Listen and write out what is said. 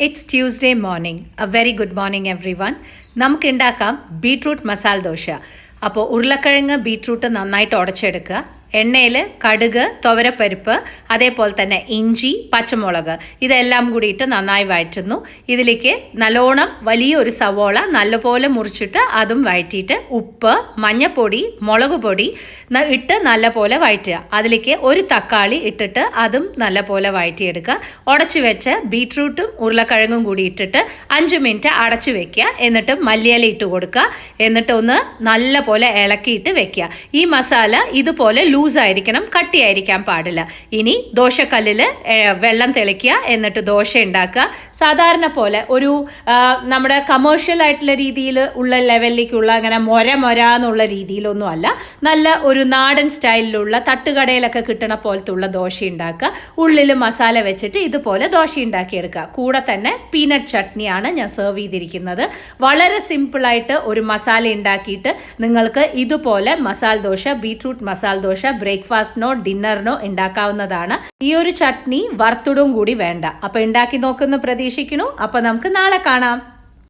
It's Tuesday morning. A very good morning, everyone. നമുക്ക് ഉണ്ടാക്കാം beetroot masala dosa. അപ്പോൾ ഉരുളക്കിഴങ്ങ് ബീട്രൂട്ട് നന്നായിട്ട് ഉടച്ചെടുക്കുക. എണ്ണയിൽ കടുക്, തുവരപ്പരിപ്പ്, അതേപോലെ തന്നെ ഇഞ്ചി, പച്ചമുളക് ഇതെല്ലാം കൂടിയിട്ട് നന്നായി വഴറ്റുന്നു. ഇതിലേക്ക് നല്ലോണം വലിയൊരു സവോള നല്ലപോലെ മുറിച്ചിട്ട് അതും വഴറ്റിയിട്ട് ഉപ്പ്, മഞ്ഞൾപ്പൊടി, മുളക് പൊടി ഇട്ട് നല്ലപോലെ വഴറ്റുക. അതിലേക്ക് ഒരു തക്കാളി ഇട്ടിട്ട് അതും നല്ലപോലെ വഴറ്റിയെടുക്കുക. ഉടച്ചു വെച്ച് ബീട്രൂട്ടും ഉരുളക്കിഴങ്ങും കൂടി ഇട്ടിട്ട് 5 മിനിറ്റ് അടച്ചു വെക്കുക. എന്നിട്ട് മല്ലിയില ഇട്ട് കൊടുക്കുക. എന്നിട്ട് ഒന്ന് നല്ലപോലെ ഇളക്കിയിട്ട് വെക്കുക. ഈ മസാല ഇതുപോലെ ലൂസായിരിക്കണം, കട്ടിയായിരിക്കാൻ പാടില്ല. ഇനി ദോശക്കല്ലിൽ വെള്ളം തെളിക്കുക. എന്നിട്ട് ദോശ ഉണ്ടാക്കുക. സാധാരണ പോലെ ഒരു നമ്മുടെ കമേഴ്ഷ്യൽ ആയിട്ടുള്ള രീതിയിൽ ഉള്ള ലെവലിലേക്കുള്ള അങ്ങനെ മൊര എന്നുള്ള രീതിയിലൊന്നും അല്ല. നല്ല ഒരു നാടൻ സ്റ്റൈലിലുള്ള തട്ടുകടയിലൊക്കെ കിട്ടണ പോലത്തെ ഉള്ള ദോശ ഉണ്ടാക്കുക. ഉള്ളിൽ മസാല വെച്ചിട്ട് ഇതുപോലെ ദോശ ഉണ്ടാക്കിയെടുക്കുക. കൂടെ തന്നെ പീനട്ട് ചട്നിയാണ് ഞാൻ സെർവ് ചെയ്തിരിക്കുന്നത്. വളരെ സിമ്പിളായിട്ട് ഒരു മസാല ഉണ്ടാക്കിയിട്ട് നിങ്ങൾക്ക് ഇതുപോലെ മസാല ദോശ, ബീട്രൂട്ട് മസാല ദോശ ബ്രേക്ക്ഫാസ്റ്റിനോ ഡിന്നറിനോ ഉണ്ടാക്കാവുന്നതാണ്. ഈ ഒരു ചട്നി വറുത്തിടും കൂടി വേണ്ട. അപ്പൊ ഉണ്ടാക്കി നോക്കുന്ന പ്രതീക്ഷിക്കുന്നു. അപ്പൊ നമുക്ക് നാളെ കാണാം.